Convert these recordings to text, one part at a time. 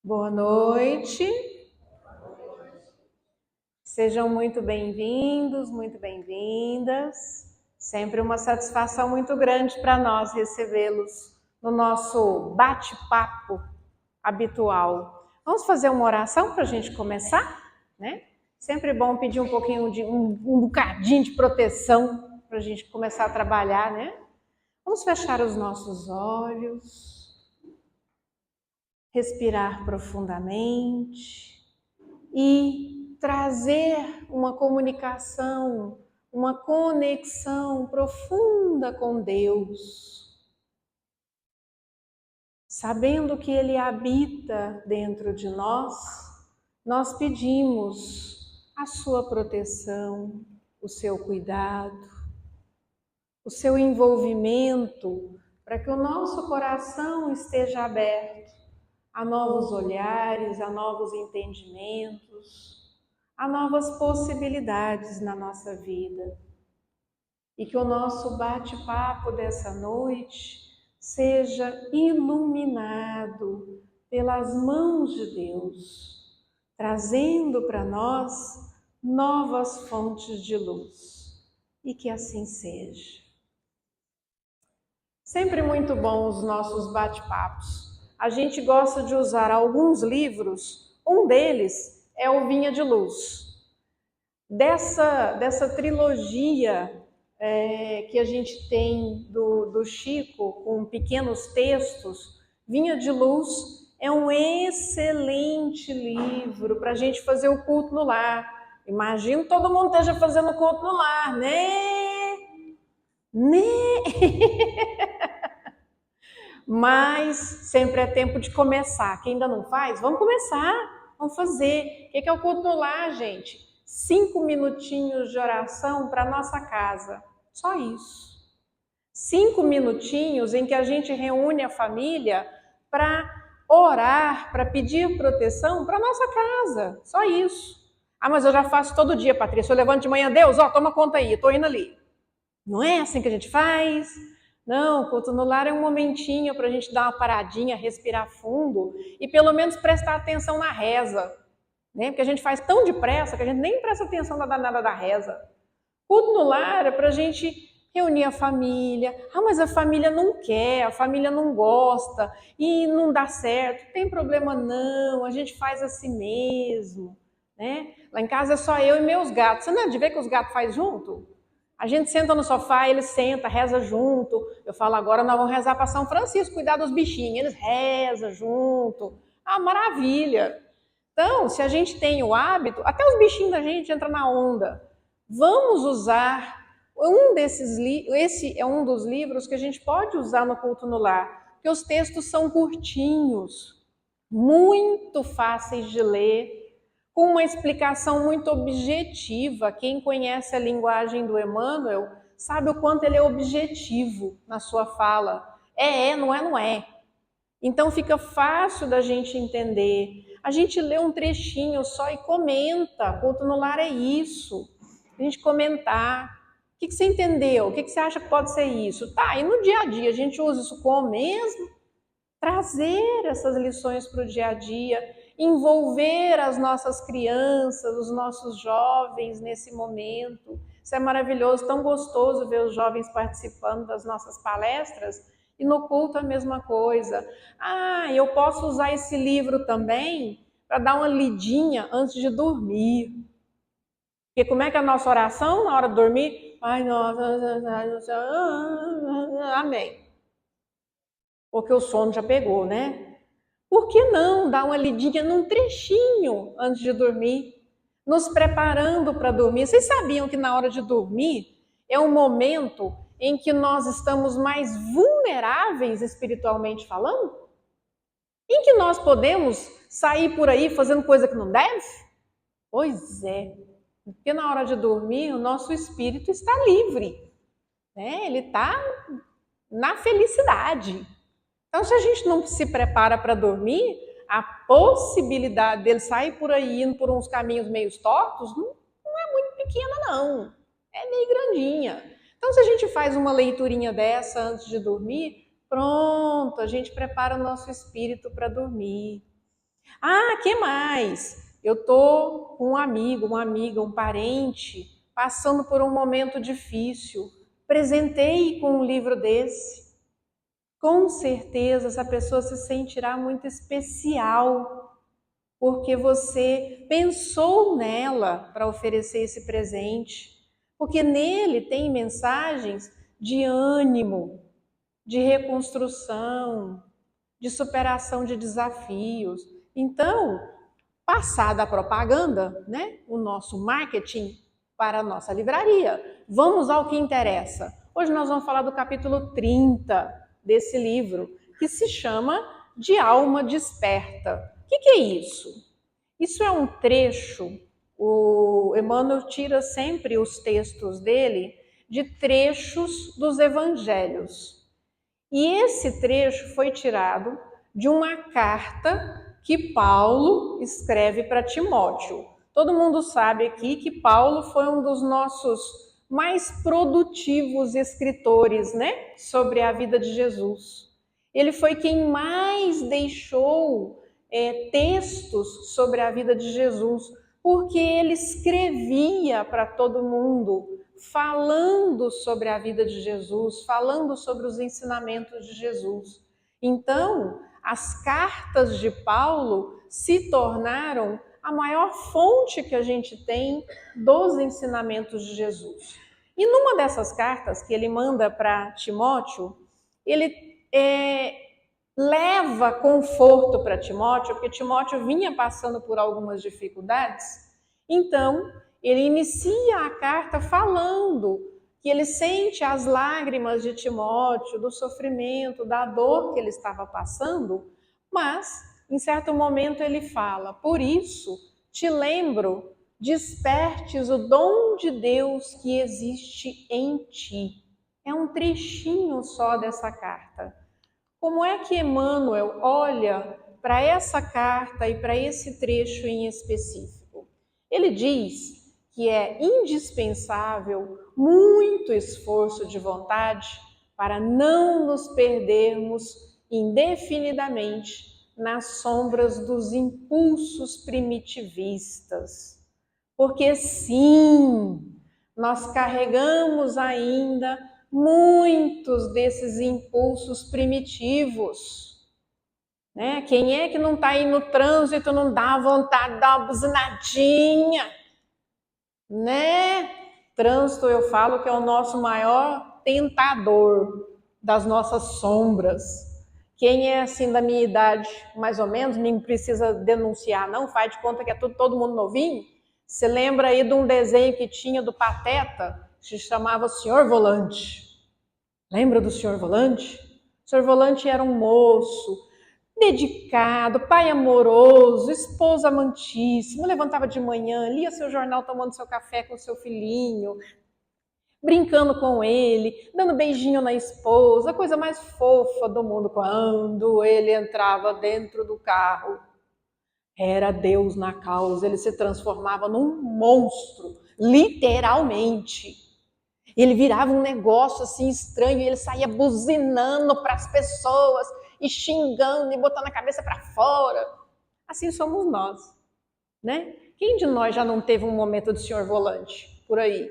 Boa noite. Sejam muito bem-vindos, muito bem-vindas. Sempre uma satisfação muito grande para nós recebê-los no nosso bate-papo habitual. Vamos fazer uma oração para a gente começar, né? Sempre bom pedir um pouquinho de um bocadinho de proteção para a gente começar a trabalhar, né? Vamos fechar os nossos olhos. Respirar profundamente e trazer uma comunicação, uma conexão profunda com Deus, sabendo que Ele habita dentro de nós, nós pedimos a sua proteção, o seu cuidado, o seu envolvimento, para que o nosso coração esteja aberto a novos olhares, a novos entendimentos, a novas possibilidades na nossa vida. E que o nosso bate-papo dessa noite seja iluminado pelas mãos de Deus, trazendo para nós novas fontes de luz. E que assim seja. Sempre muito bom os nossos bate-papos. A gente gosta de usar alguns livros, um deles é o Vinha de Luz. Dessa trilogia que a gente tem do Chico, com pequenos textos, Vinha de Luz é um excelente livro para a gente fazer o culto no lar. Imagino todo mundo esteja fazendo o culto no lar, né? Mas sempre é tempo de começar. Quem ainda não faz, vamos começar, vamos fazer. O que é o culto no lar, gente? 5 minutinhos de oração para nossa casa, só isso. 5 minutinhos em que a gente reúne a família para orar, para pedir proteção para nossa casa, só isso. Ah, mas eu já faço todo dia, Patrícia, eu levanto de manhã, Deus, toma conta aí, eu tô indo ali. Não é assim que a gente faz? Não, culto no lar é um momentinho para a gente dar uma paradinha, respirar fundo e pelo menos prestar atenção na reza, né? Porque a gente faz tão depressa que a gente nem presta atenção na danada da reza. Culto no lar é para a gente reunir a família. Ah, mas a família não quer, a família não gosta e não dá certo. Tem problema não, a gente faz assim mesmo, né? Lá em casa é só eu e meus gatos. Você não é de ver que os gatos fazem junto? A gente senta no sofá, ele senta, reza junto. Eu falo, agora nós vamos rezar para São Francisco, cuidar dos bichinhos. Eles rezam junto. Ah, maravilha! Então, se a gente tem o hábito, até os bichinhos da gente entram na onda. Vamos usar esse é um dos livros que a gente pode usar no culto no lar, porque os textos são curtinhos, muito fáceis de ler, com uma explicação muito objetiva. Quem conhece a linguagem do Emmanuel sabe o quanto ele é objetivo na sua fala. Não é, não é. Então fica fácil da gente entender. A gente lê um trechinho só e comenta. Culto no lar é isso. A gente comentar. O que você entendeu? O que você acha que pode ser isso? Tá, e no dia a dia a gente usa isso como mesmo? Trazer essas lições para o dia a dia, envolver as nossas crianças, os nossos jovens nesse momento. Isso é maravilhoso, tão gostoso ver os jovens participando das nossas palestras. E no culto a mesma coisa. Ah, eu posso usar esse livro também para dar uma lidinha antes de dormir. Porque como é que é a nossa oração na hora de dormir? Ai, nossa, amém. Porque o sono já pegou, né? Por que não dar uma lidinha num trechinho antes de dormir? Nos preparando para dormir. Vocês sabiam que na hora de dormir é um momento em que nós estamos mais vulneráveis espiritualmente falando? Em que nós podemos sair por aí fazendo coisa que não deve? Pois é, porque na hora de dormir o nosso espírito está livre, né? Ele está na felicidade. Então, se a gente não se prepara para dormir, a possibilidade dele sair por aí indo por uns caminhos meio tortos não é muito pequena, não. É meio grandinha. Então, se a gente faz uma leiturinha dessa antes de dormir, pronto, a gente prepara o nosso espírito para dormir. Ah, que mais? Eu tô com um amigo, uma amiga, um parente passando por um momento difícil. Presenteie com um livro desse. Com certeza essa pessoa se sentirá muito especial, porque você pensou nela para oferecer esse presente. Porque nele tem mensagens de ânimo, de reconstrução, de superação de desafios. Então, passada a propaganda, né, o nosso marketing para a nossa livraria, vamos ao que interessa. Hoje nós vamos falar do capítulo 30 desse livro, que se chama De Alma Desperta. O que é isso? Isso é um trecho, o Emmanuel tira sempre os textos dele de trechos dos evangelhos. E esse trecho foi tirado de uma carta que Paulo escreve para Timóteo. Todo mundo sabe aqui que Paulo foi um dos nossos mais produtivos escritores, né, sobre a vida de Jesus. Ele foi quem mais deixou textos sobre a vida de Jesus, porque ele escrevia para todo mundo, falando sobre a vida de Jesus, falando sobre os ensinamentos de Jesus. Então, as cartas de Paulo se tornaram a maior fonte que a gente tem dos ensinamentos de Jesus. E numa dessas cartas que ele manda para Timóteo, ele leva conforto para Timóteo, porque Timóteo vinha passando por algumas dificuldades. Então, ele inicia a carta falando que ele sente as lágrimas de Timóteo, do sofrimento, da dor que ele estava passando, mas, em certo momento, ele fala: por isso, te lembro, despertes o dom de Deus que existe em ti. É um trechinho só dessa carta. Como é que Emmanuel olha para essa carta e para esse trecho em específico? Ele diz que é indispensável muito esforço de vontade para não nos perdermos indefinidamente nas sombras dos impulsos primitivistas. Porque sim, nós carregamos ainda muitos desses impulsos primitivos. Né? Quem é que não está aí no trânsito, não dá vontade de dar uma buzinadinha? Né? Trânsito, eu falo que é o nosso maior tentador das nossas sombras. Quem é assim da minha idade, mais ou menos, nem precisa denunciar, não, faz de conta que é todo mundo novinho. Você lembra aí de um desenho que tinha do Pateta, que se chamava Senhor Volante? Lembra do Senhor Volante? O Senhor Volante era um moço dedicado, pai amoroso, esposa amantíssimo, levantava de manhã, lia seu jornal tomando seu café com seu filhinho, brincando com ele, dando beijinho na esposa, a coisa mais fofa do mundo. Quando ele entrava dentro do carro, era Deus na causa, ele se transformava num monstro, literalmente. Ele virava um negócio assim estranho, ele saía buzinando para as pessoas e xingando e botando a cabeça para fora. Assim somos nós, né? Quem de nós já não teve um momento de senhor volante por aí,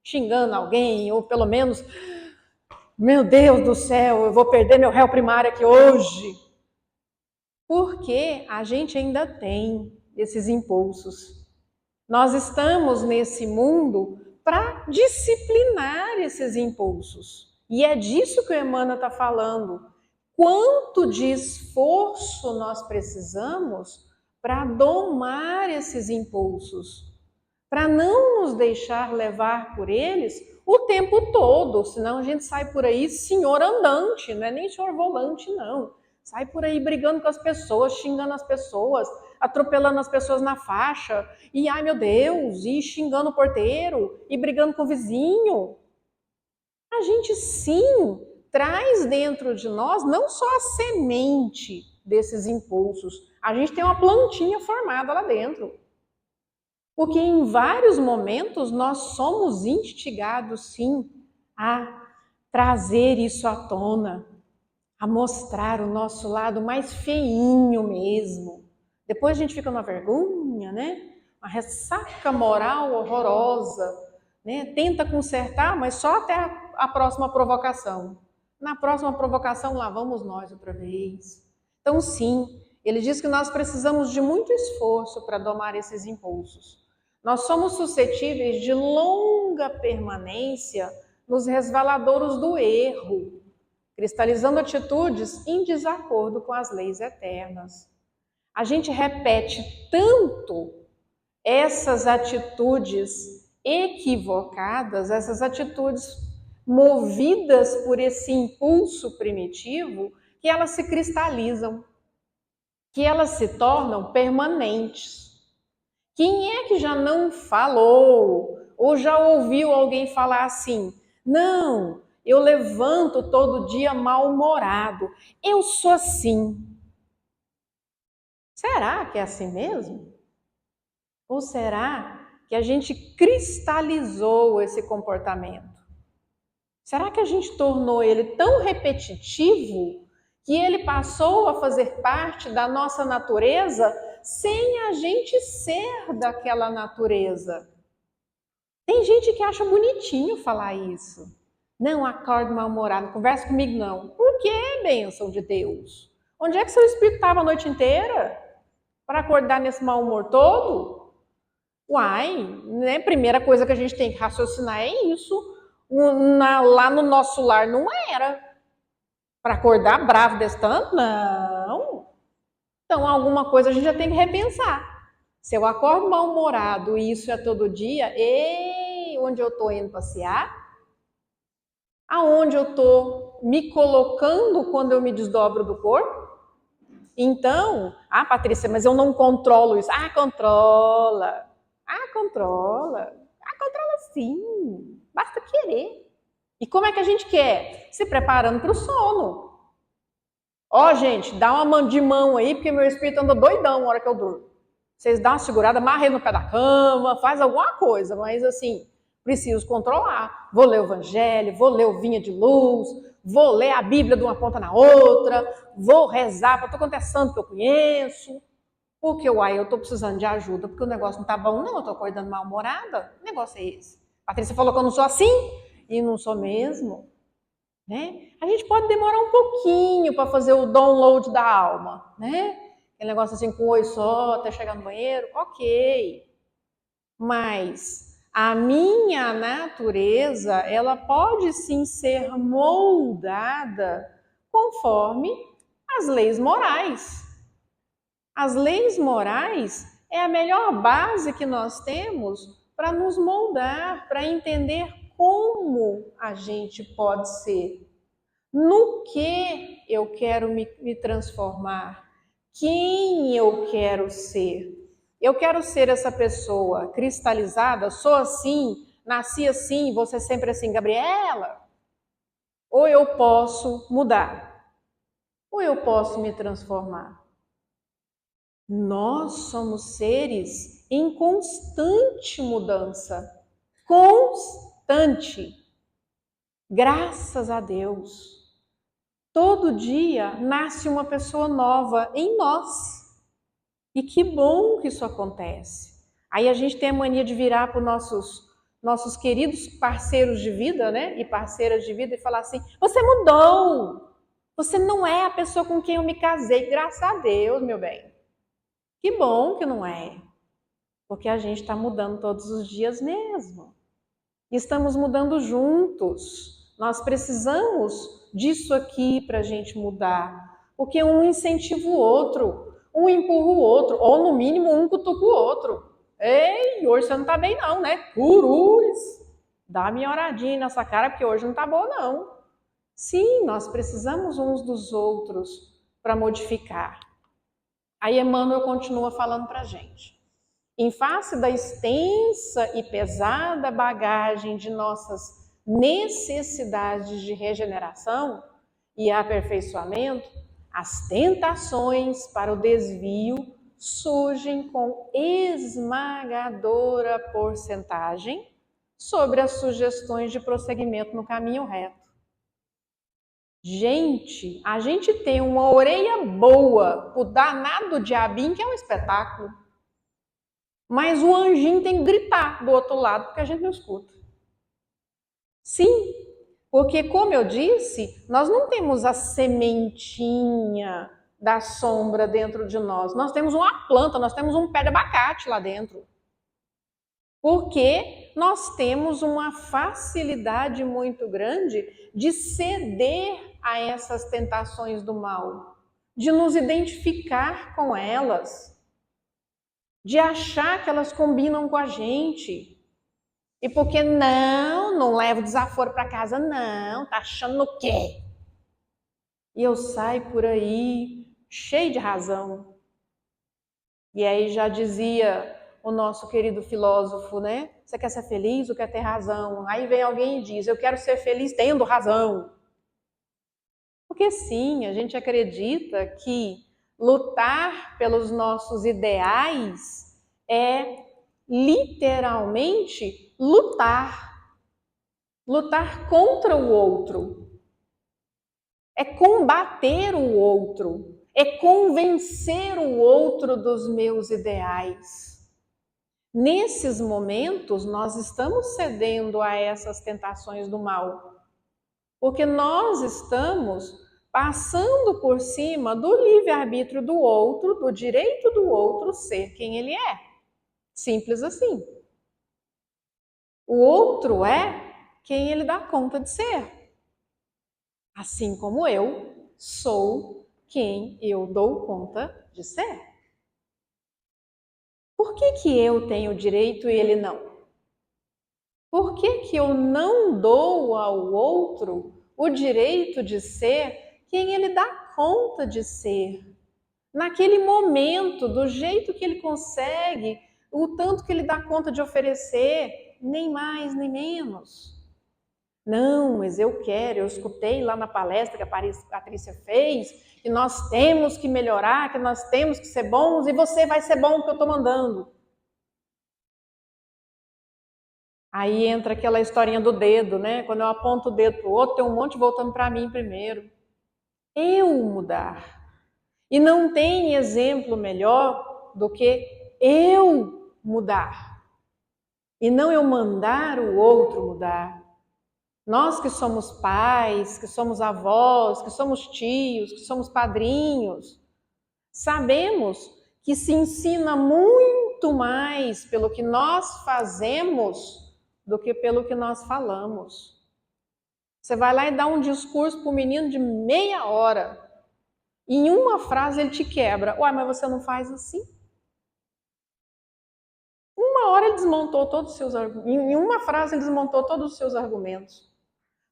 xingando alguém ou pelo menos, meu Deus do céu, eu vou perder meu réu primário aqui hoje? Porque a gente ainda tem esses impulsos. Nós estamos nesse mundo para disciplinar esses impulsos. E é disso que o Emmanuel está falando. Quanto de esforço nós precisamos para domar esses impulsos, para não nos deixar levar por eles o tempo todo, senão a gente sai por aí senhor andante, não é nem senhor volante, não. Sai por aí brigando com as pessoas, xingando as pessoas, atropelando as pessoas na faixa, e ai meu Deus, e xingando o porteiro, e brigando com o vizinho. A gente sim traz dentro de nós não só a semente desses impulsos, a gente tem uma plantinha formada lá dentro. Porque em vários momentos nós somos instigados sim a trazer isso à tona, a mostrar o nosso lado mais feinho mesmo, Depois a gente fica numa vergonha, né? Uma ressaca moral horrorosa, né? Tenta consertar, mas só até a próxima provocação. Na próxima provocação, lá vamos nós outra vez. Então, sim, ele diz que nós precisamos de muito esforço para domar esses impulsos. Nós somos suscetíveis de longa permanência nos resvaladouros do erro, cristalizando atitudes em desacordo com as leis eternas. A gente repete tanto essas atitudes equivocadas, essas atitudes movidas por esse impulso primitivo, que elas se cristalizam, que elas se tornam permanentes. Quem é que já não falou ou já ouviu alguém falar assim: não, eu levanto todo dia mal-humorado, eu sou assim. Será que é assim mesmo? Ou será que a gente cristalizou esse comportamento? Será que a gente tornou ele tão repetitivo que ele passou a fazer parte da nossa natureza sem a gente ser daquela natureza? Tem gente que acha bonitinho falar isso. Não acordo mal-humorado, não conversa comigo não. Por que, bênção de Deus? Onde é que seu espírito estava a noite inteira? Para acordar nesse mau humor todo? Uai, né? Primeira coisa que a gente tem que raciocinar é isso. Lá no nosso lar não era. Para acordar bravo desse tanto? Não. Então, alguma coisa a gente já tem que repensar. Se eu acordo mal-humorado e isso é todo dia, ei, onde eu estou indo passear? Aonde eu estou me colocando quando eu me desdobro do corpo? Então, Patrícia, mas eu não controlo isso. Controla. Controla. Controla sim. Basta querer. E como é que a gente quer? Se preparando para o sono. Gente, dá uma de mão aí, porque meu espírito anda doidão na hora que eu durmo. Vocês dão uma segurada, amarrem no pé da cama, faz alguma coisa, mas assim, preciso controlar. Vou ler o Evangelho, vou ler o Vinha de Luz, vou ler a Bíblia de uma ponta na outra, vou rezar para todo quanto é santo que eu conheço. Porque, eu tô precisando de ajuda, porque o negócio não tá bom, não, eu tô acordando mal-humorada. Que negócio é esse? A Patrícia falou que eu não sou assim, e não sou mesmo. Né? A gente pode demorar um pouquinho para fazer o download da alma, né? Aquele negócio assim com oi só, até chegar no banheiro, ok. Mas a minha natureza, ela pode sim ser moldada conforme as leis morais. As leis morais é a melhor base que nós temos para nos moldar, para entender como a gente pode ser, no que eu quero me transformar, quem eu quero ser. Eu quero ser essa pessoa cristalizada, sou assim, nasci assim, vou ser sempre assim, Gabriela? Ou eu posso mudar? Ou eu posso me transformar? Nós somos seres em constante mudança. Constante. Graças a Deus. Todo dia nasce uma pessoa nova em nós. E que bom que isso acontece. Aí a gente tem a mania de virar para os nossos queridos parceiros de vida, né? E parceiras de vida e falar assim: você mudou. Você não é a pessoa com quem eu me casei. Graças a Deus, meu bem. Que bom que não é. Porque a gente está mudando todos os dias mesmo. Estamos mudando juntos. Nós precisamos disso aqui para a gente mudar. Porque um incentiva o outro, um empurra o outro, ou no mínimo um cutuca o outro. Ei, hoje você não está bem não, né? Curuz! Dá uma olhadinha nessa cara, porque hoje não está boa não. Sim, nós precisamos uns dos outros para modificar. Aí Emmanuel continua falando para a gente. Em face da extensa e pesada bagagem de nossas necessidades de regeneração e aperfeiçoamento, as tentações para o desvio surgem com esmagadora porcentagem sobre as sugestões de prosseguimento no caminho reto. Gente, a gente tem uma orelha boa, o danado diabinho, que é um espetáculo. Mas o anjinho tem que gritar do outro lado, porque a gente não escuta. Sim, porque, como eu disse, nós não temos a sementinha da sombra dentro de nós. Nós temos uma planta, nós temos um pé de abacate lá dentro. Porque nós temos uma facilidade muito grande de ceder a essas tentações do mal, de nos identificar com elas, de achar que elas combinam com a gente. E porque não levo desaforo para casa, não, tá achando o quê? E eu saio por aí cheio de razão. E aí já dizia o nosso querido filósofo, né? Você quer ser feliz ou quer ter razão? Aí vem alguém e diz, eu quero ser feliz tendo razão. Porque sim, a gente acredita que lutar pelos nossos ideais é literalmente lutar. Lutar contra o outro. É combater o outro. É convencer o outro dos meus ideais. Nesses momentos, nós estamos cedendo a essas tentações do mal, porque nós estamos passando por cima do livre-arbítrio do outro, do direito do outro ser quem ele é. Simples assim. O outro é quem ele dá conta de ser. Assim como eu sou quem eu dou conta de ser. Por que eu tenho o direito e ele não? Por que eu não dou ao outro o direito de ser quem ele dá conta de ser? Naquele momento, do jeito que ele consegue, o tanto que ele dá conta de oferecer, nem mais nem menos. Não, mas eu escutei lá na palestra que a Patrícia fez, que nós temos que melhorar, que nós temos que ser bons, e você vai ser bom porque eu estou mandando. Aí entra aquela historinha do dedo, né? Quando eu aponto o dedo para o outro, tem um monte voltando para mim primeiro. Eu mudar. E não tem exemplo melhor do que eu mudar. E não eu mandar o outro mudar. Nós que somos pais, que somos avós, que somos tios, que somos padrinhos, sabemos que se ensina muito mais pelo que nós fazemos do que pelo que nós falamos. Você vai lá e dá um discurso para o menino de meia hora. E em uma frase ele te quebra. Uai, mas você não faz assim? Uma hora ele desmontou todos os seus argumentos. Em uma frase ele desmontou todos os seus argumentos.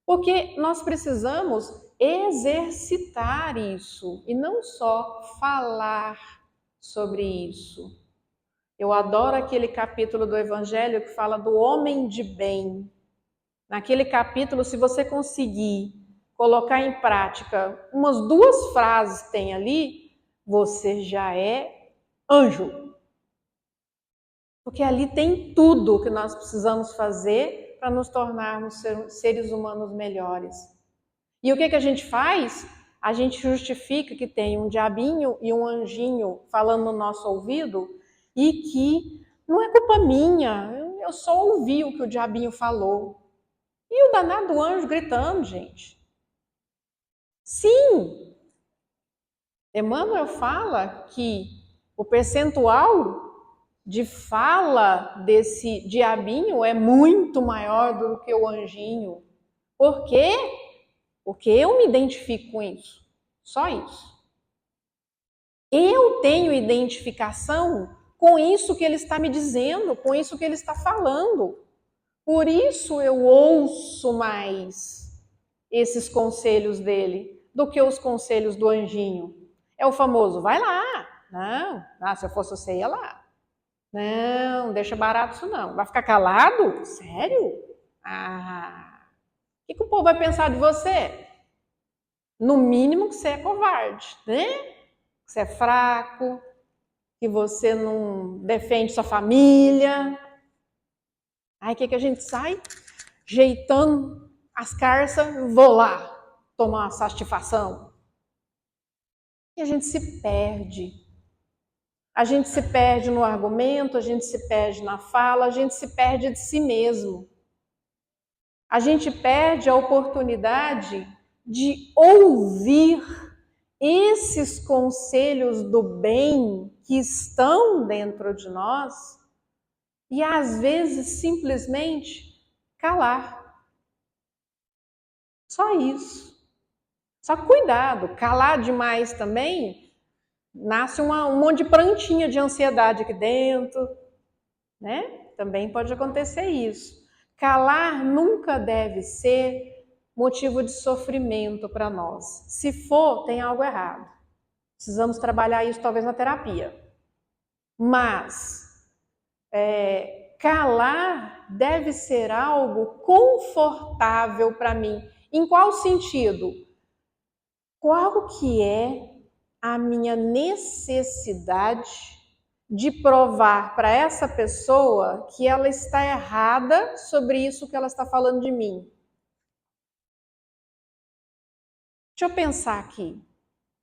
Porque nós precisamos exercitar isso e não só falar sobre isso. Eu adoro aquele capítulo do Evangelho que fala do homem de bem. Naquele capítulo, se você conseguir colocar em prática umas 2 frases que tem ali, você já é anjo. Porque ali tem tudo que nós precisamos fazer para nos tornarmos seres humanos melhores. E o que a gente faz? A gente justifica que tem um diabinho e um anjinho falando no nosso ouvido e que não é culpa minha, eu só ouvi o que o diabinho falou. E o danado anjo gritando, gente. Sim, Emmanuel fala que o percentual de fala desse diabinho é muito maior do que o anjinho. Por quê? Porque eu me identifico com isso. Só isso. Eu tenho identificação com isso que ele está me dizendo, com isso que ele está falando. Por isso eu ouço mais esses conselhos dele do que os conselhos do anjinho. É o famoso, vai lá. Não, se eu fosse você, ia lá. Não, deixa barato isso não. Vai ficar calado? Sério? O que o povo vai pensar de você? No mínimo que você é covarde, né? Que você é fraco, que você não defende sua família. Aí o que a gente sai? Jeitando as carças, vou lá. tomar uma satisfação. E a gente se perde. A gente se perde no argumento, a gente se perde na fala, a gente se perde de si mesmo. A gente perde a oportunidade de ouvir esses conselhos do bem que estão dentro de nós e às vezes simplesmente calar. Só isso. Só cuidado, calar demais também, nasce um monte de plantinha de ansiedade aqui dentro, né? Também pode acontecer isso. Calar nunca deve ser motivo de sofrimento para nós. Se for, tem algo errado. Precisamos trabalhar isso talvez na terapia. Mas calar deve ser algo confortável para mim. Em qual sentido? Qual que é a minha necessidade de provar para essa pessoa que ela está errada sobre isso que ela está falando de mim? Deixa eu pensar aqui.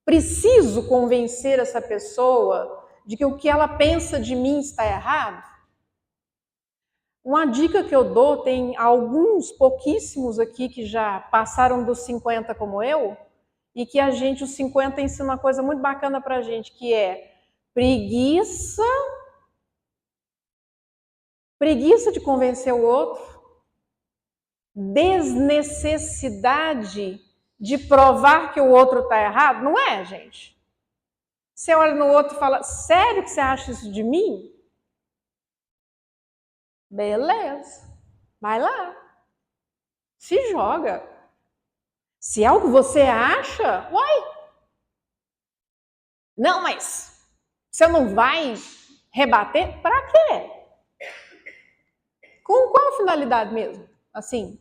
Preciso convencer essa pessoa de que o que ela pensa de mim está errado? Uma dica que eu dou, tem alguns, pouquíssimos aqui que já passaram dos 50 como eu, e que os 50 ensina uma coisa muito bacana pra gente, que é preguiça de convencer o outro, desnecessidade de provar que o outro está errado. Não é, gente? Você olha no outro e fala, sério que você acha isso de mim? Beleza, vai lá, se joga. Se é o que você acha, uai. Não, mas você não vai rebater? Para quê? Com qual finalidade mesmo? Assim,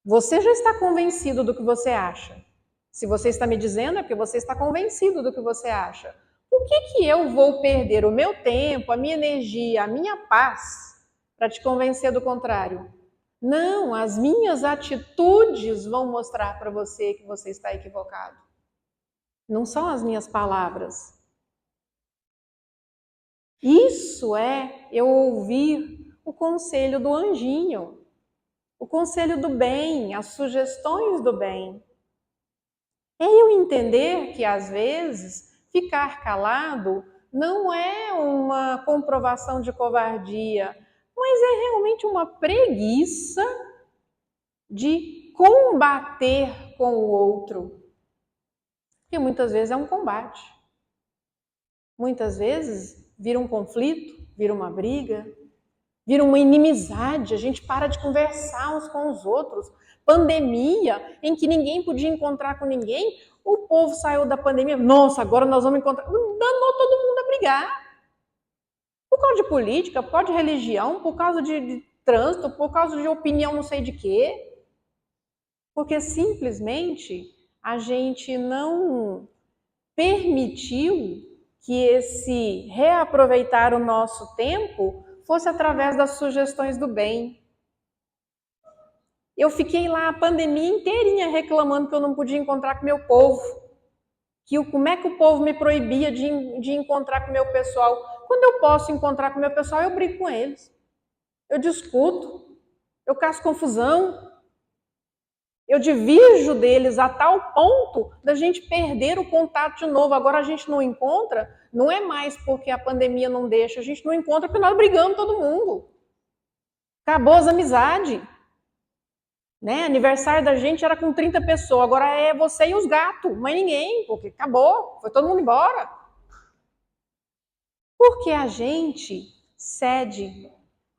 você já está convencido do que você acha. Se você está me dizendo, é porque você está convencido do que você acha. Por que eu vou perder o meu tempo, a minha energia, a minha paz para te convencer do contrário? Não, as minhas atitudes vão mostrar para você que você está equivocado. Não são as minhas palavras. Isso é eu ouvir o conselho do anjinho, o conselho do bem, as sugestões do bem. É eu entender que, às vezes, ficar calado não é uma comprovação de covardia, mas é realmente uma preguiça de combater com o outro. Porque muitas vezes é um combate. Muitas vezes vira um conflito, vira uma briga, vira uma inimizade, a gente para de conversar uns com os outros. Pandemia, em que ninguém podia encontrar com ninguém, o povo saiu da pandemia, nossa, agora nós vamos encontrar. Danou todo mundo a brigar. Por causa de política, por causa de religião, por causa de trânsito, por causa de opinião não sei de quê. Porque simplesmente a gente não permitiu que esse reaproveitar o nosso tempo fosse através das sugestões do bem. Eu fiquei lá a pandemia inteirinha reclamando que eu não podia encontrar com o meu povo, como é que o povo me proibia de encontrar com o meu pessoal. Quando eu posso encontrar com o meu pessoal, eu brigo com eles. Eu discuto, eu caço confusão, eu divirjo deles a tal ponto da gente perder o contato de novo. Agora a gente não encontra, não é mais porque a pandemia não deixa, a gente não encontra porque nós brigamos todo mundo. Acabou as amizades. Né? Aniversário da gente era com 30 pessoas, agora é você e os gatos, mas ninguém, porque acabou, foi todo mundo embora. Porque a gente cede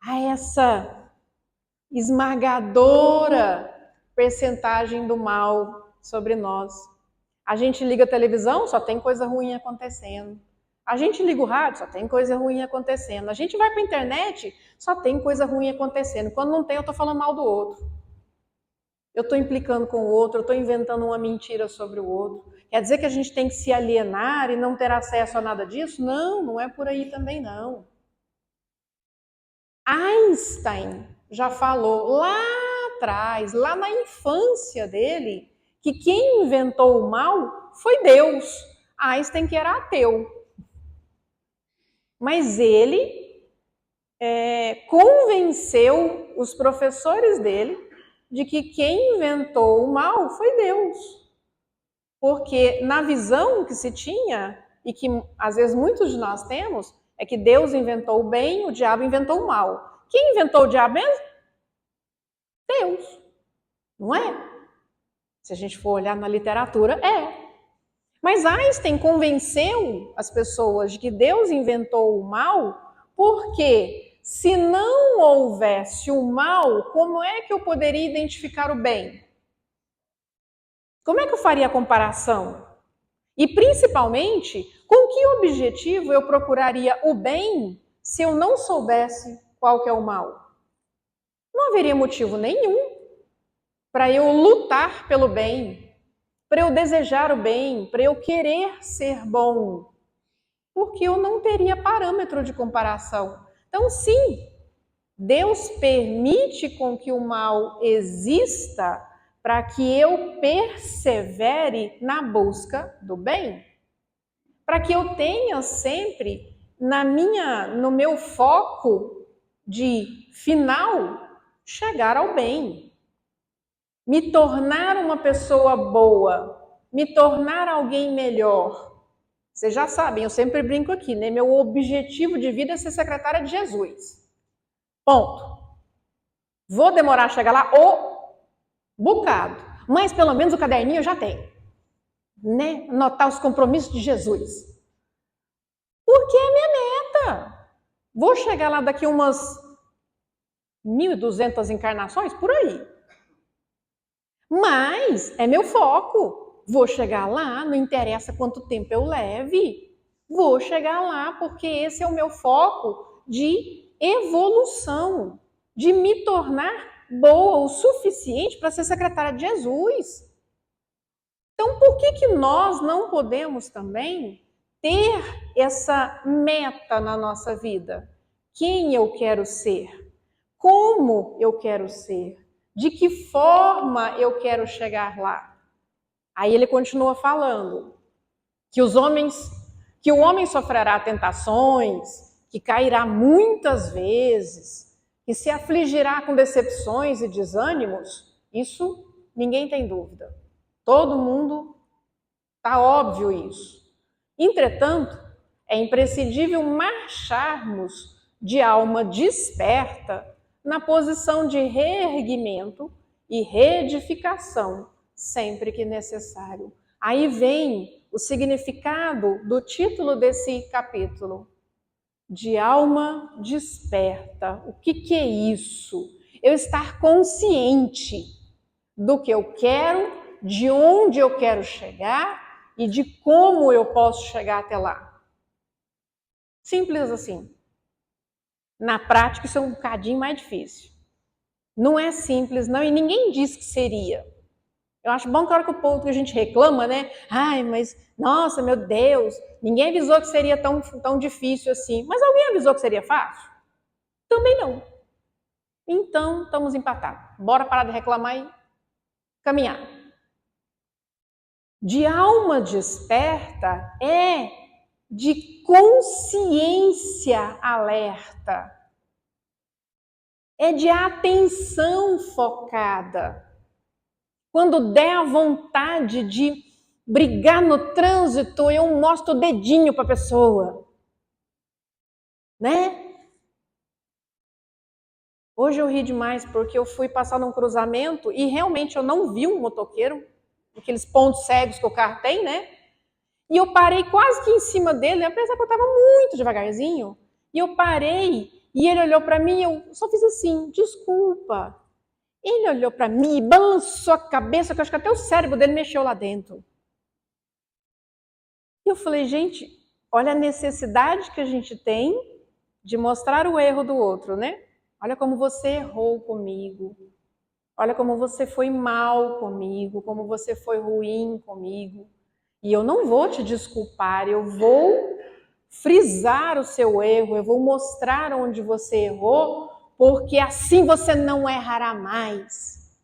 a essa esmagadora percentagem do mal sobre nós. A gente liga a televisão, só tem coisa ruim acontecendo. A gente liga o rádio, só tem coisa ruim acontecendo. A gente vai para a internet, só tem coisa ruim acontecendo. Quando não tem, eu estou falando mal do outro. Eu estou implicando com o outro, eu estou inventando uma mentira sobre o outro. Quer dizer que a gente tem que se alienar e não ter acesso a nada disso? Não, não é por aí também não. Einstein já falou lá atrás, lá na infância dele, que quem inventou o mal foi Deus. Einstein que era ateu. Mas ele convenceu os professores dele de que quem inventou o mal foi Deus. Porque na visão que se tinha, e que às vezes muitos de nós temos, é que Deus inventou o bem, o diabo inventou o mal. Quem inventou o diabo mesmo? Deus. Não é? Se a gente for olhar na literatura, é. Mas Einstein convenceu as pessoas de que Deus inventou o mal porque se não houvesse o mal, como é que eu poderia identificar o bem? Como é que eu faria a comparação? E principalmente, com que objetivo eu procuraria o bem se eu não soubesse qual que é o mal? Não haveria motivo nenhum para eu lutar pelo bem, para eu desejar o bem, para eu querer ser bom, porque eu não teria parâmetro de comparação. Então, sim, Deus permite com que o mal exista para que eu persevere na busca do bem, para que eu tenha sempre no meu foco de final chegar ao bem, me tornar uma pessoa boa, me tornar alguém melhor. Vocês já sabem, eu sempre brinco aqui, né? Meu objetivo de vida é ser secretária de Jesus. Ponto. Vou demorar a chegar lá bocado, mas pelo menos o caderninho eu já tenho, né? Anotar os compromissos de Jesus. Porque é minha meta. Vou chegar lá daqui umas 1.200 encarnações, por aí. Mas é meu foco. Vou chegar lá, não interessa quanto tempo eu leve. Vou chegar lá porque esse é o meu foco de evolução, de me tornar boa o suficiente para ser secretária de Jesus. Então, por que nós não podemos também ter essa meta na nossa vida? Quem eu quero ser? Como eu quero ser? De que forma eu quero chegar lá? Aí ele continua falando que o homem sofrerá tentações, que cairá muitas vezes, que se afligirá com decepções e desânimos. Isso ninguém tem dúvida. Todo mundo, está óbvio isso. Entretanto, é imprescindível marcharmos de alma desperta na posição de reerguimento e reedificação, sempre que necessário. Aí vem o significado do título desse capítulo, de alma desperta. O que é isso? Eu estar consciente do que eu quero, de onde eu quero chegar e de como eu posso chegar até lá. Simples assim. Na prática, isso é um bocadinho mais difícil. Não é simples, não, e ninguém diz que seria. Eu acho bom que a hora que o povo que a gente reclama, né? Ai, mas, nossa, meu Deus, ninguém avisou que seria tão difícil assim. Mas alguém avisou que seria fácil? Também não. Então, estamos empatados. Bora parar de reclamar e caminhar. De alma desperta é de consciência alerta. É de atenção focada. Quando der a vontade de brigar no trânsito, eu mostro o dedinho para a pessoa. Né? Hoje eu ri demais porque eu fui passar num cruzamento e realmente eu não vi um motoqueiro, aqueles pontos cegos que o carro tem, né? E eu parei quase que em cima dele, apesar que eu estava muito devagarzinho. E eu parei e ele olhou para mim e eu só fiz assim, desculpa. Ele olhou para mim e balançou a cabeça, que eu acho que até o cérebro dele mexeu lá dentro. E eu falei, gente, olha a necessidade que a gente tem de mostrar o erro do outro, né? Olha como você errou comigo. Olha como você foi mal comigo, como você foi ruim comigo. E eu não vou te desculpar, eu vou frisar o seu erro, eu vou mostrar onde você errou, porque assim você não errará mais.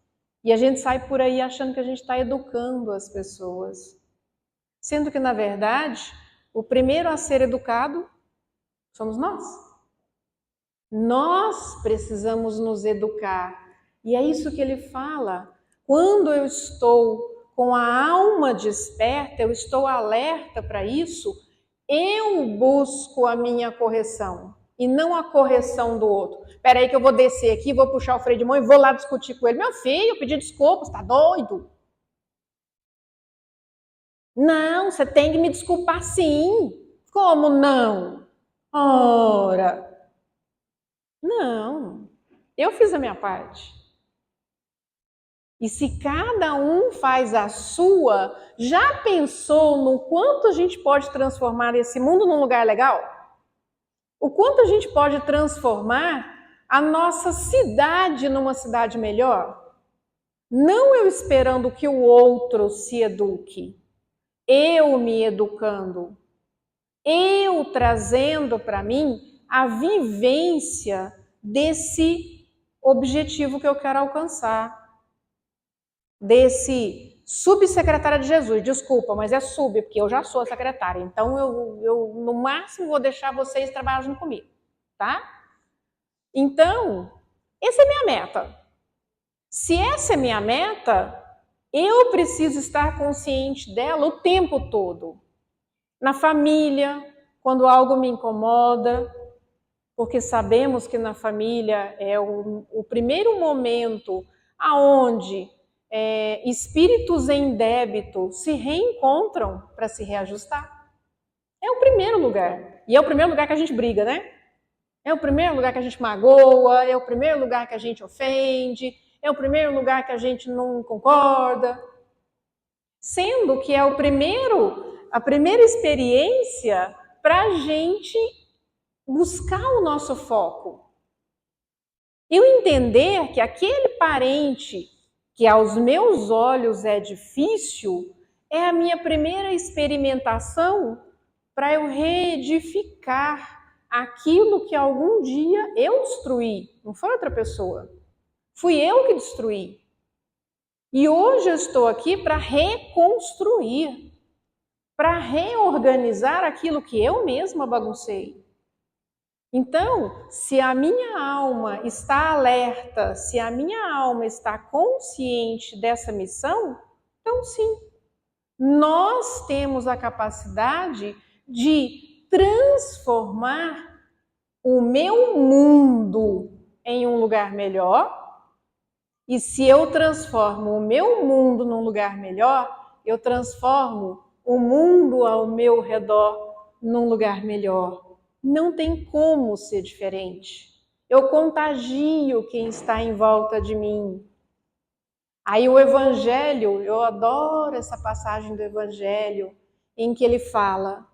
E a gente sai por aí achando que a gente está educando as pessoas. Sendo que, na verdade, o primeiro a ser educado somos nós. Nós precisamos nos educar. E é isso que ele fala. Quando eu estou com a alma desperta, eu estou alerta para isso, eu busco a minha correção e não a correção do outro. Espera aí que eu vou descer aqui, vou puxar o freio de mão e vou lá discutir com ele. Meu filho, eu pedi desculpas, está doido? Não, você tem que me desculpar sim. Como não? Ora, não. Eu fiz a minha parte. E se cada um faz a sua, já pensou no quanto a gente pode transformar esse mundo num lugar legal? O quanto a gente pode transformar a nossa cidade numa cidade melhor? Não eu esperando que o outro se eduque, eu me educando, eu trazendo para mim a vivência desse objetivo que eu quero alcançar. Desse subsecretária de Jesus, desculpa, mas é sub, porque eu já sou a secretária, então eu no máximo vou deixar vocês trabalhar junto comigo, tá? Então, essa é a minha meta. Se essa é a minha meta, eu preciso estar consciente dela o tempo todo. Na família, quando algo me incomoda, porque sabemos que na família é o primeiro momento aonde espíritos em débito se reencontram para se reajustar. É o primeiro lugar. E é o primeiro lugar que a gente briga, né? É o primeiro lugar que a gente magoa, é o primeiro lugar que a gente ofende, é o primeiro lugar que a gente não concorda. Sendo que é a primeira experiência para a gente buscar o nosso foco. Eu entender que aquele parente que aos meus olhos é difícil, é a minha primeira experimentação para eu reedificar aquilo que algum dia eu destruí, não foi outra pessoa. Fui eu que destruí. E hoje eu estou aqui para reconstruir, para reorganizar aquilo que eu mesma baguncei. Então, se a minha alma está alerta, se a minha alma está consciente dessa missão, então sim, nós temos a capacidade de transformar o meu mundo em um lugar melhor. E se eu transformo o meu mundo num lugar melhor, eu transformo o mundo ao meu redor num lugar melhor. Não tem como ser diferente. Eu contagio quem está em volta de mim. Aí o Evangelho, eu adoro essa passagem do Evangelho, em que ele fala: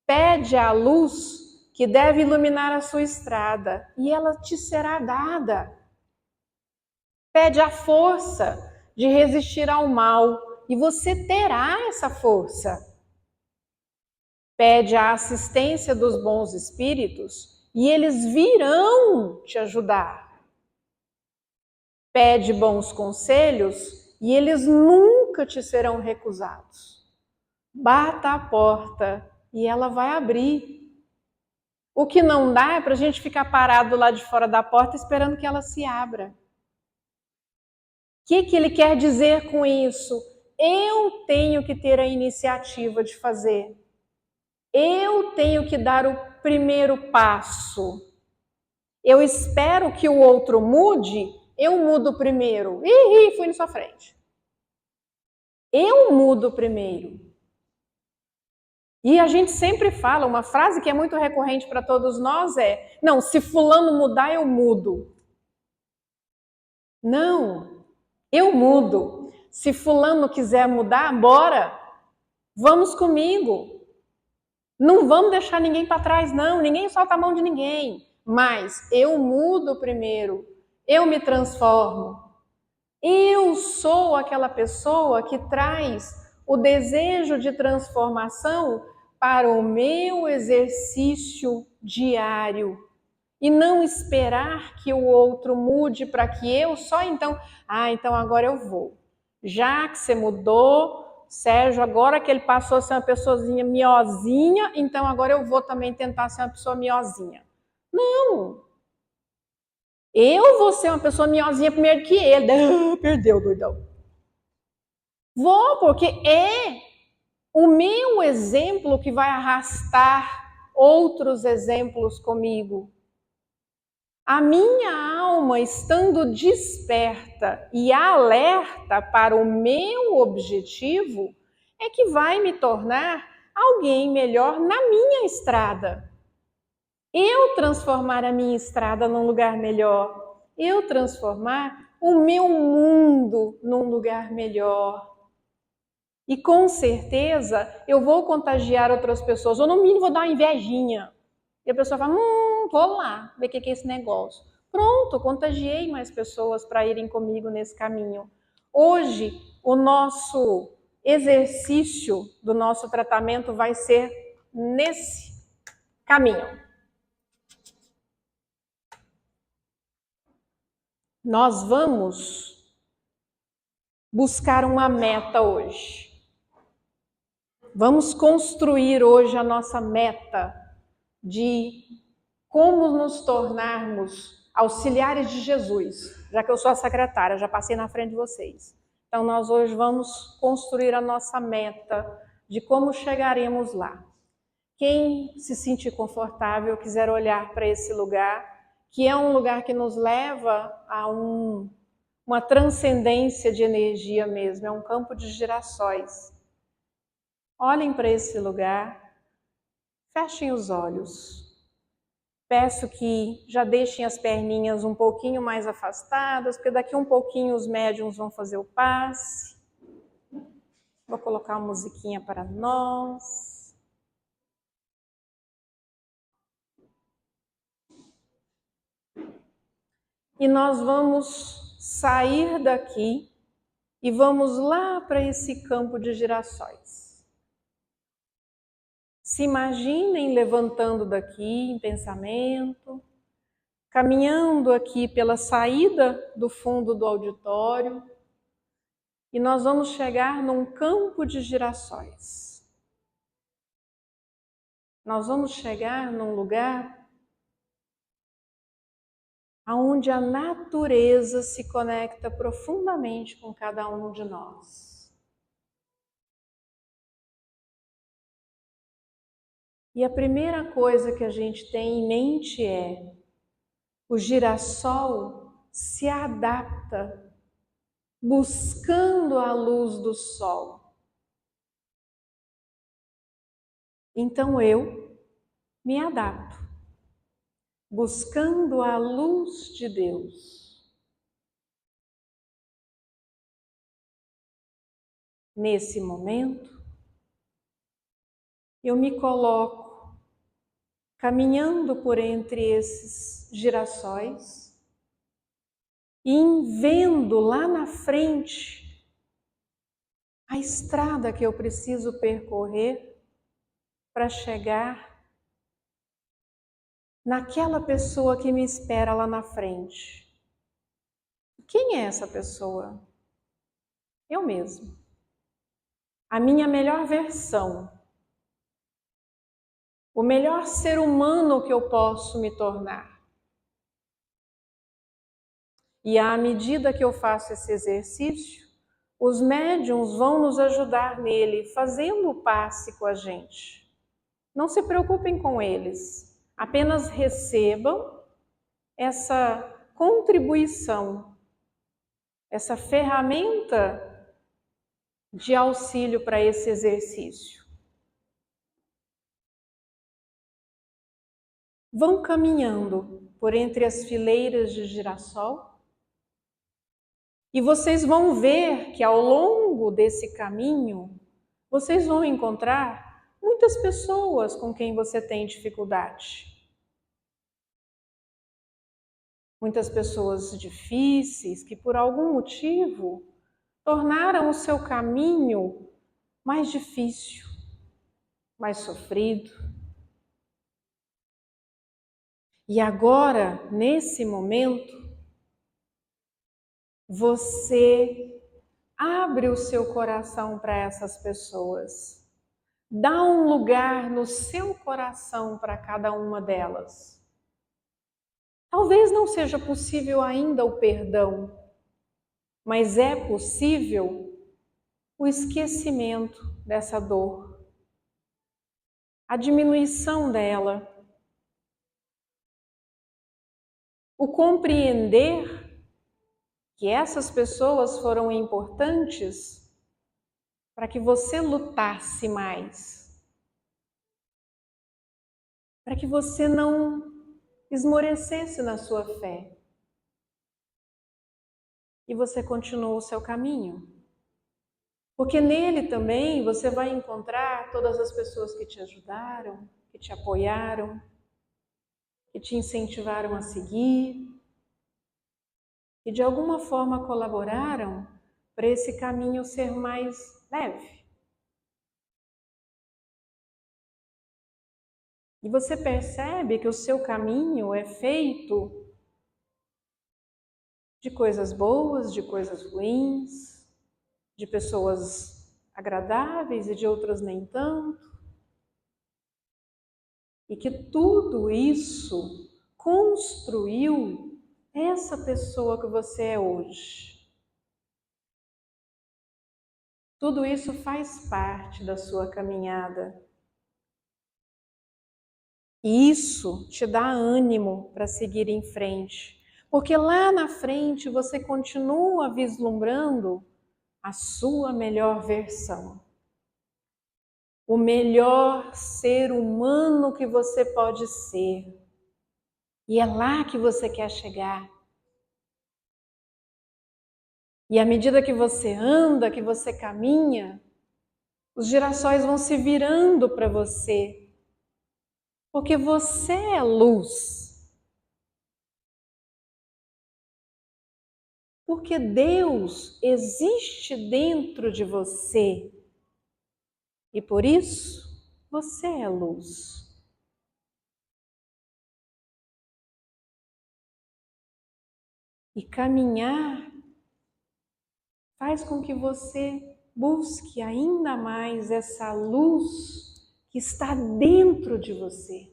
pede a luz que deve iluminar a sua estrada, e ela te será dada. Pede a força de resistir ao mal, e você terá essa força. Pede a assistência dos bons espíritos e eles virão te ajudar. Pede bons conselhos e eles nunca te serão recusados. Bata a porta e ela vai abrir. O que não dá é para a gente ficar parado lá de fora da porta esperando que ela se abra. O que ele quer dizer com isso? Eu tenho que ter a iniciativa de fazer. Eu tenho que dar o primeiro passo. Eu espero que o outro mude, eu mudo primeiro. Ih, fui na sua frente. Eu mudo primeiro. E a gente sempre fala, uma frase que é muito recorrente para todos nós é: não, se fulano mudar, eu mudo. Não, eu mudo. Se fulano quiser mudar, bora. Vamos comigo. Não vamos deixar ninguém para trás, não. Ninguém solta a mão de ninguém. Mas eu mudo primeiro. Eu me transformo. Eu sou aquela pessoa que traz o desejo de transformação para o meu exercício diário. e não esperar que o outro mude para que eu só então, então agora eu vou. Já que você mudou, Sérgio, agora que ele passou a ser uma pessoazinha miozinha, então agora eu vou também tentar ser uma pessoa miozinha. Não! Eu vou ser uma pessoa miozinha primeiro que ele. Perdeu, doidão. Vou, porque é o meu exemplo que vai arrastar outros exemplos comigo. A minha alma, estando desperta e alerta para o meu objetivo, é que vai me tornar alguém melhor na minha estrada. Eu transformar a minha estrada num lugar melhor. Eu transformar o meu mundo num lugar melhor. E com certeza eu vou contagiar outras pessoas, ou no mínimo vou dar uma invejinha. E a pessoa fala, vou lá ver o que é esse negócio. Pronto, contagiei mais pessoas para irem comigo nesse caminho. Hoje, o nosso exercício do nosso tratamento vai ser nesse caminho. Nós vamos buscar uma meta hoje. Vamos construir hoje a nossa meta de como nos tornarmos auxiliares de Jesus, já que eu sou a secretária, já passei na frente de vocês. Então, nós hoje vamos construir a nossa meta de como chegaremos lá. Quem se sentir confortável, quiser olhar para esse lugar, que é um lugar que nos leva a uma transcendência de energia mesmo, é um campo de girassóis. Olhem para esse lugar, fechem os olhos. Peço que já deixem as perninhas um pouquinho mais afastadas, porque daqui um pouquinho os médiuns vão fazer o passe. Vou colocar uma musiquinha para nós. E nós vamos sair daqui e vamos lá para esse campo de girassóis. Se imaginem levantando daqui em pensamento, caminhando aqui pela saída do fundo do auditório, e nós vamos chegar num campo de girassóis. Nós vamos chegar num lugar onde a natureza se conecta profundamente com cada um de nós. E a primeira coisa que a gente tem em mente é: o girassol se adapta buscando a luz do sol. Então eu me adapto, buscando a luz de Deus. Nesse momento, eu me coloco caminhando por entre esses girassóis e vendo lá na frente a estrada que eu preciso percorrer para chegar naquela pessoa que me espera lá na frente. Quem é essa pessoa? Eu mesmo. A minha melhor versão. O melhor ser humano que eu posso me tornar. E à medida que eu faço esse exercício, os médiuns vão nos ajudar nele, fazendo o passe com a gente. Não se preocupem com eles, apenas recebam essa contribuição, essa ferramenta de auxílio para esse exercício. Vão caminhando por entre as fileiras de girassol e vocês vão ver que ao longo desse caminho, vocês vão encontrar muitas pessoas com quem você tem dificuldade. Muitas pessoas difíceis que por algum motivo tornaram o seu caminho mais difícil, mais sofrido. E agora, nesse momento, você abre o seu coração para essas pessoas. Dá um lugar no seu coração para cada uma delas. Talvez não seja possível ainda o perdão, mas é possível o esquecimento dessa dor, a diminuição dela, o compreender que essas pessoas foram importantes para que você lutasse mais, para que você não esmorecesse na sua fé e você continuou o seu caminho. Porque nele também você vai encontrar todas as pessoas que te ajudaram, que te apoiaram, que te incentivaram a seguir e de alguma forma colaboraram para esse caminho ser mais leve. E você percebe que o seu caminho é feito de coisas boas, de coisas ruins, de pessoas agradáveis e de outras nem tanto. E que tudo isso construiu essa pessoa que você é hoje. Tudo isso faz parte da sua caminhada. E isso te dá ânimo para seguir em frente. Porque lá na frente você continua vislumbrando a sua melhor versão. O melhor ser humano que você pode ser. E é lá que você quer chegar. E à medida que você anda, que você caminha, os girassóis vão se virando para você. Porque você é luz. Porque Deus existe dentro de você. E por isso, você é luz. E caminhar faz com que você busque ainda mais essa luz que está dentro de você.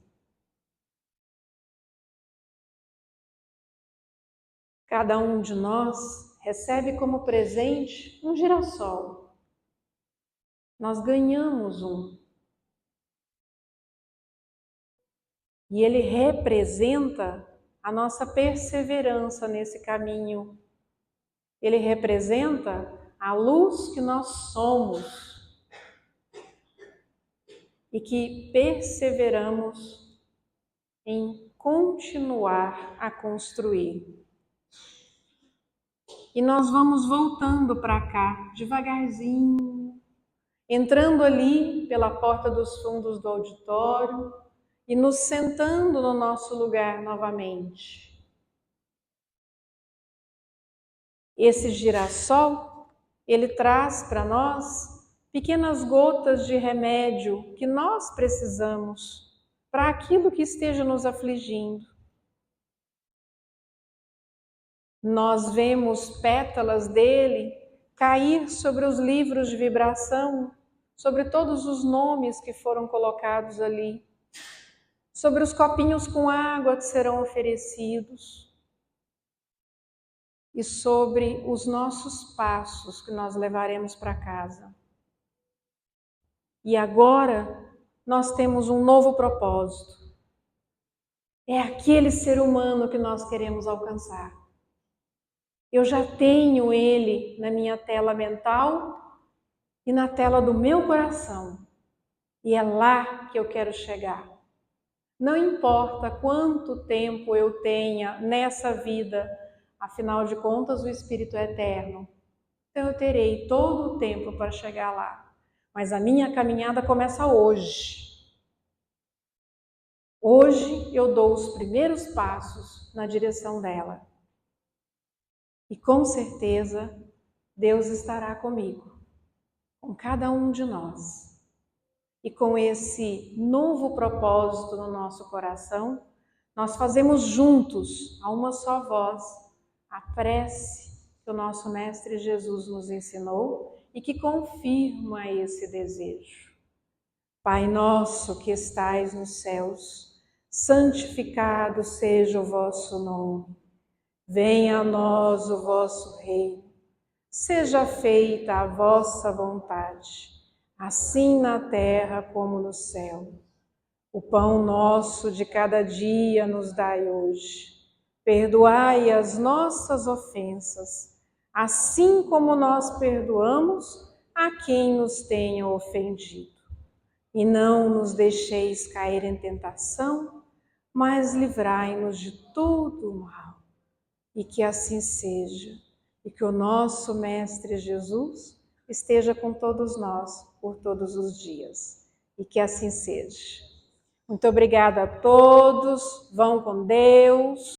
Cada um de nós recebe como presente um girassol. Nós ganhamos um. E ele representa a nossa perseverança nesse caminho. Ele representa a luz que nós somos e que perseveramos em continuar a construir. E nós vamos voltando para cá, devagarzinho, entrando ali pela porta dos fundos do auditório e nos sentando no nosso lugar novamente. Esse girassol, ele traz para nós pequenas gotas de remédio que nós precisamos para aquilo que esteja nos afligindo. Nós vemos pétalas dele cair sobre os livros de vibração, sobre todos os nomes que foram colocados ali, sobre os copinhos com água que serão oferecidos e sobre os nossos passos que nós levaremos para casa. E agora nós temos um novo propósito. É aquele ser humano que nós queremos alcançar. Eu já tenho ele na minha tela mental e na tela do meu coração. E é lá que eu quero chegar. Não importa quanto tempo eu tenha nessa vida, afinal de contas o Espírito é eterno. Então eu terei todo o tempo para chegar lá. Mas a minha caminhada começa hoje. Hoje eu dou os primeiros passos na direção dela. E com certeza Deus estará comigo, com cada um de nós. E com esse novo propósito no nosso coração, nós fazemos juntos, a uma só voz, a prece que o nosso Mestre Jesus nos ensinou e que confirma esse desejo. Pai nosso que estais nos céus, santificado seja o vosso nome. Venha a nós o vosso reino. Seja feita a vossa vontade, assim na terra como no céu. O pão nosso de cada dia nos dai hoje. Perdoai as nossas ofensas, assim como nós perdoamos a quem nos tenha ofendido. E não nos deixeis cair em tentação, mas livrai-nos de todo o mal. E que assim seja, e que o nosso Mestre Jesus esteja com todos nós por todos os dias. E que assim seja. Muito obrigada a todos, vão com Deus.